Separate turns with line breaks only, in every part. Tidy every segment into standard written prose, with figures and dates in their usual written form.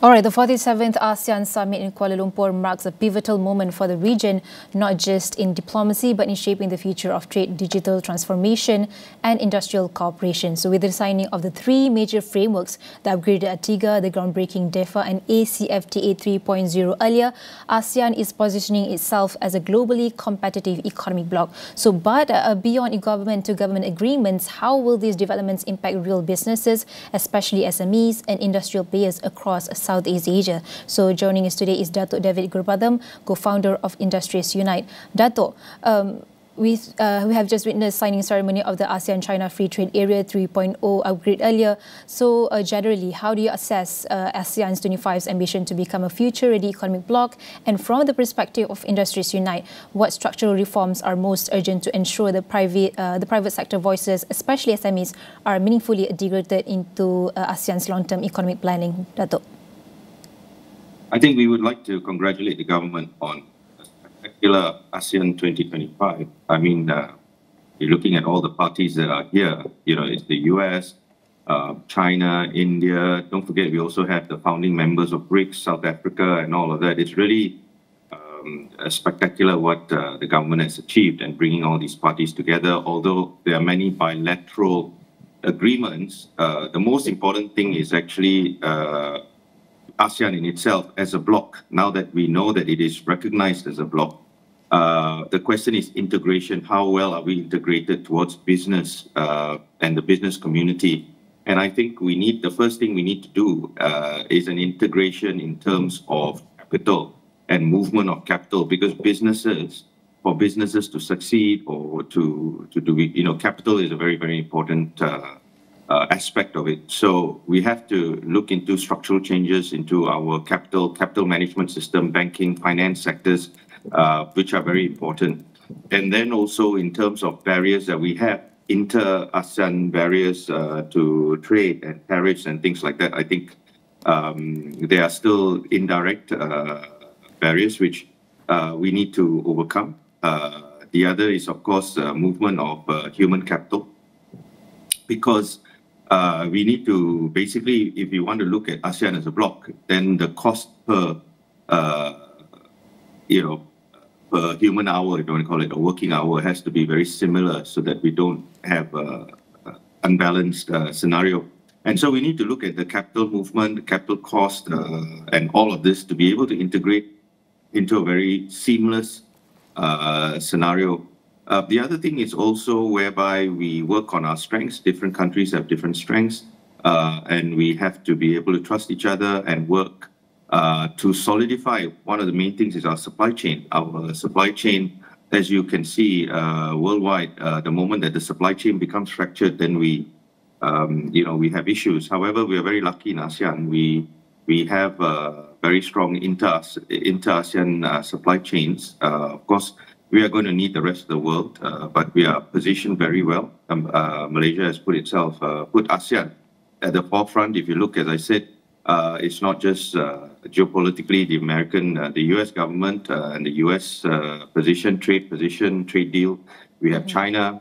All right, the 47th ASEAN Summit in Kuala Lumpur marks a pivotal moment for the region, not just in diplomacy, but in shaping the future of trade, digital transformation, and industrial cooperation. So with the signing of the three major frameworks, the upgraded ATIGA, the groundbreaking DEFA, and ACFTA 3.0 earlier, ASEAN is positioning itself as a globally competitive economic bloc. So, but beyond government-to-government agreements, how will these developments impact real businesses, especially SMEs and industrial players across Southeast Asia? So joining us today is Datuk David Gurupatham, co-founder of Industries Unite. Datuk, we have just witnessed signing ceremony of the ASEAN-China Free Trade Area 3.0 upgrade earlier. So generally, how do you assess ASEAN's 25's ambition to become a future-ready economic bloc? And from the perspective of Industries Unite, what structural reforms are most urgent to ensure the private sector voices, especially SMEs, are meaningfully integrated into ASEAN's long-term economic planning? Datuk.
I think we would like to congratulate the government on a spectacular ASEAN 2025. I mean, you're looking at all the parties that are here. You know, it's the US, China, India. Don't forget, we also have the founding members of BRICS, South Africa, and all of that. It's really spectacular what the government has achieved and bringing all these parties together. Although there are many bilateral agreements, the most important thing is actually ASEAN in itself as a bloc. Now that we know that it is recognized as a bloc, the question is integration. How well are we integrated towards business and the business community? And I think the first thing we need to do is an integration in terms of capital and movement of capital, because for businesses to succeed or to do it, capital is a very, very important aspect of it. So we have to look into structural changes into our capital management system, banking, finance sectors, which are very important. And then also in terms of barriers that we have, inter-ASEAN barriers to trade and tariffs and things like that, I think there are still indirect barriers which we need to overcome. The other is, of course, movement of human capital, because we need to basically, if you want to look at ASEAN as a bloc, then the cost per human hour, if you want to call it a working hour, has to be very similar so that we don't have an unbalanced scenario. And so we need to look at the capital movement, the capital cost, and all of this to be able to integrate into a very seamless scenario. The other thing is also whereby we work on our strengths. Different countries have different strengths, and we have to be able to trust each other and work to solidify. One of the main things is our supply chain. Our supply chain, as you can see worldwide, the moment that the supply chain becomes fractured, then we have issues. However, we are very lucky in ASEAN. We have very strong inter-ASEAN supply chains. Of course, we are going to need the rest of the world, but we are positioned very well. Malaysia has put ASEAN at the forefront. If you look, as I said, it's not just geopolitically the US government and the US trade deal. We have China,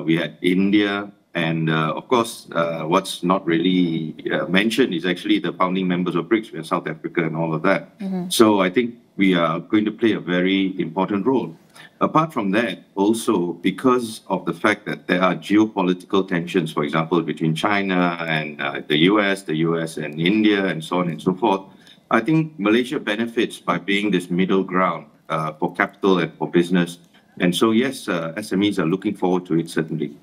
we have India, and of course, what's not really mentioned is actually the founding members of BRICS. We have South Africa and all of that. So I think we are going to play a very important role. Apart from that, also because of the fact that there are geopolitical tensions, for example, between China and the US and India, and so on and so forth, I think Malaysia benefits by being this middle ground for capital and for business. And so, yes, SMEs are looking forward to it, certainly.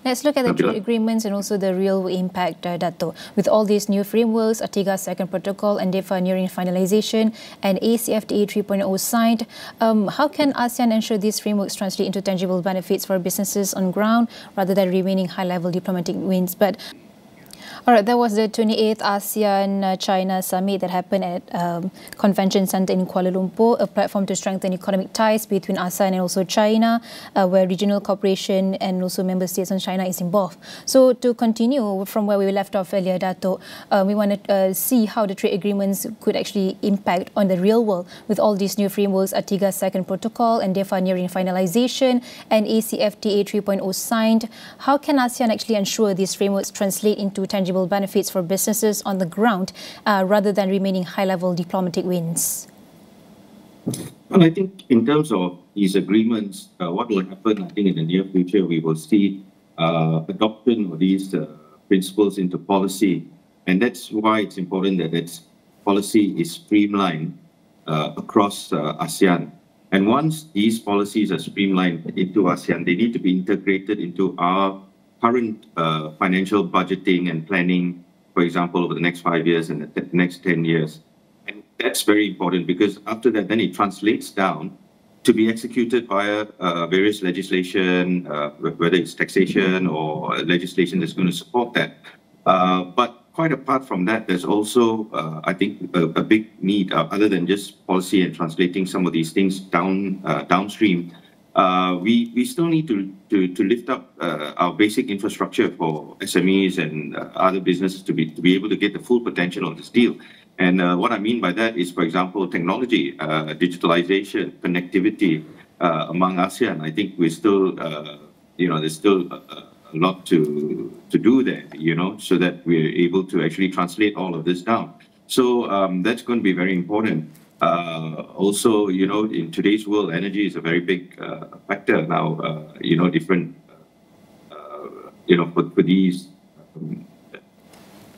Let's look at the trade agreements and also the real impact, Dato. With all these new frameworks, ATIGA's second protocol and DEFA nearing finalization and ACFTA 3.0 signed, how can ASEAN ensure these frameworks translate into tangible benefits for businesses on ground rather than remaining high-level diplomatic wins? But all right, that was the 28th ASEAN-China Summit that happened at Convention Centre in Kuala Lumpur, a platform to strengthen economic ties between ASEAN and also China, where regional cooperation and also member states on China is involved. So to continue from where we left off earlier, Dato, we want to see how the trade agreements could actually impact on the real world with all these new frameworks, ATIGA's second protocol and DEFA nearing finalization and ACFTA 3.0 signed. How can ASEAN actually ensure these frameworks translate into tangible tangible benefits for businesses on the ground rather than remaining high-level diplomatic wins?
Well, I think in terms of these agreements, what will happen, I think in the near future, we will see adoption of these principles into policy. And that's why it's important that its policy is streamlined across ASEAN. And once these policies are streamlined into ASEAN, they need to be integrated into our current financial budgeting and planning, for example, over the next 5 years and the next 10 years. And that's very important because after that, then it translates down to be executed via various legislation, whether it's taxation or legislation that's going to support that. But quite apart from that, there's also, I think, a big need, other than just policy and translating some of these things downstream. We still need to lift up our basic infrastructure for SMEs and other businesses to be able to get the full potential of this deal. And what I mean by that is, for example, technology, digitalization, connectivity among ASEAN. I think we're still, there's still a lot to do there, so that we're able to actually translate all of this down. So that's going to be very important. Also, in today's world, energy is a very big factor now. Different, for these.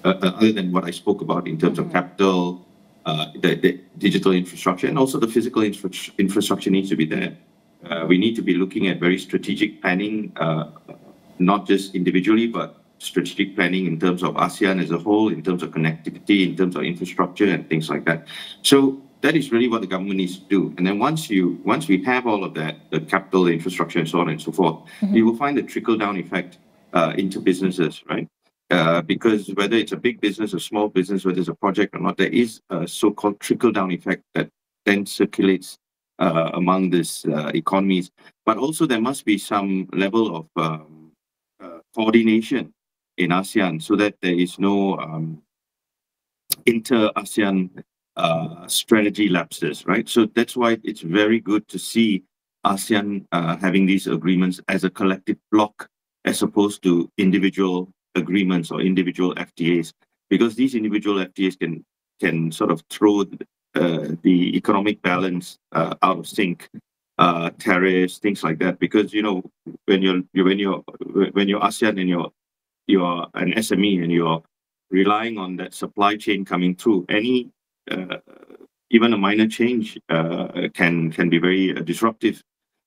Other than what I spoke about in terms of capital, the digital infrastructure, and also the physical infrastructure needs to be there. We need to be looking at very strategic planning, not just individually, but strategic planning in terms of ASEAN as a whole, in terms of connectivity, in terms of infrastructure and things like that. So that is really what the government needs to do. And then once we have all of that, the capital, infrastructure, and so on and so forth, you will find the trickle-down effect into businesses, right? Because whether it's a big business or small business, whether it's a project or not, there is a so-called trickle-down effect that then circulates among these economies. But also there must be some level of coordination in ASEAN so that there is no inter-ASEAN strategy lapses, right? So that's why it's very good to see ASEAN having these agreements as a collective bloc as opposed to individual agreements or individual FTAs, because these individual FTAs can sort of throw the economic balance out of sync, tariffs, things like that. Because when you're ASEAN and you're an SME and you're relying on that supply chain coming through, any even a minor change can be very disruptive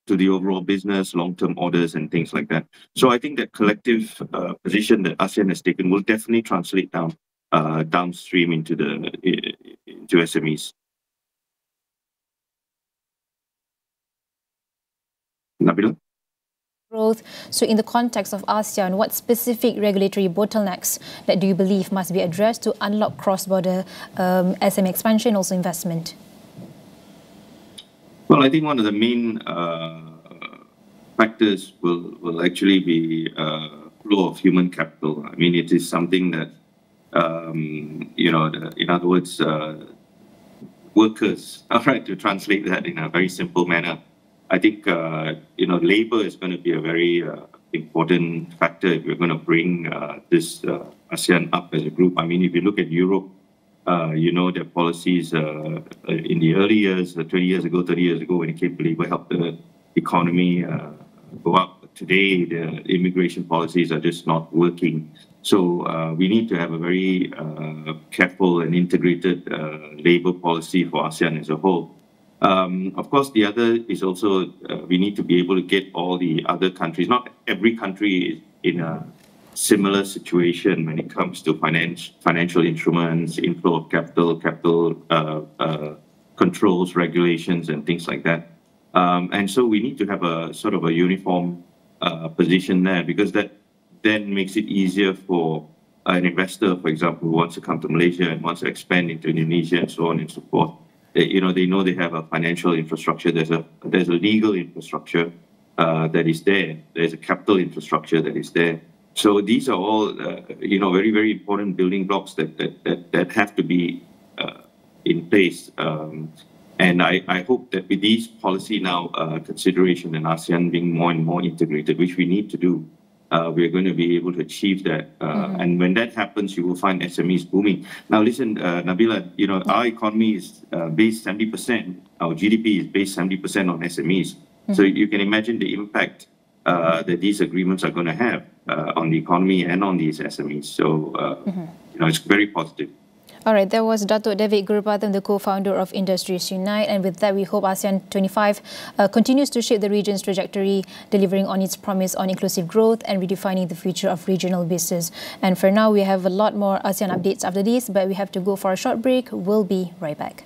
to the overall business, long-term orders and things like that. So I think that collective position that ASEAN has taken will definitely translate downstream into SMEs. Nabila?
Growth. So in the context of ASEAN, what specific regulatory bottlenecks that do you believe must be addressed to unlock cross-border SME expansion, also investment?
Well, I think one of the main factors will actually be flow of human capital. I mean, it is something that, in other words, workers, all right, to translate that in a very simple manner. I think, labor is going to be a very important factor if we're going to bring this ASEAN up as a group. I mean, if you look at Europe, their policies in the early years, 20 years ago, 30 years ago, when it came to labor, helped the economy go up. Today, the immigration policies are just not working. So we need to have a very careful and integrated labor policy for ASEAN as a whole. Of course, the other is also we need to be able to get all the other countries. Not every country is in a similar situation when it comes to financial instruments, inflow of capital controls, regulations, and things like that. And so we need to have a sort of a uniform position there, because that then makes it easier for an investor, for example, who wants to come to Malaysia and wants to expand into Indonesia and so on and so forth. They know they have a financial infrastructure. There's a legal infrastructure that is there. There's a capital infrastructure that is there. So these are all, very, very important building blocks that have to be in place. And I hope that with these policy now consideration in ASEAN being more and more integrated, which we need to do, we're going to be able to achieve that. And when that happens, you will find SMEs booming. Now, listen, Nabila, our economy is based 70%, our GDP is based 70% on SMEs. So you can imagine the impact that these agreements are going to have on the economy and on these SMEs. So, it's very positive.
All right, that was Datuk David Gurupatham, the co-founder of Industries Unite. And with that, we hope ASEAN 25 continues to shape the region's trajectory, delivering on its promise on inclusive growth and redefining the future of regional business. And for now, we have a lot more ASEAN updates after this, but we have to go for a short break. We'll be right back.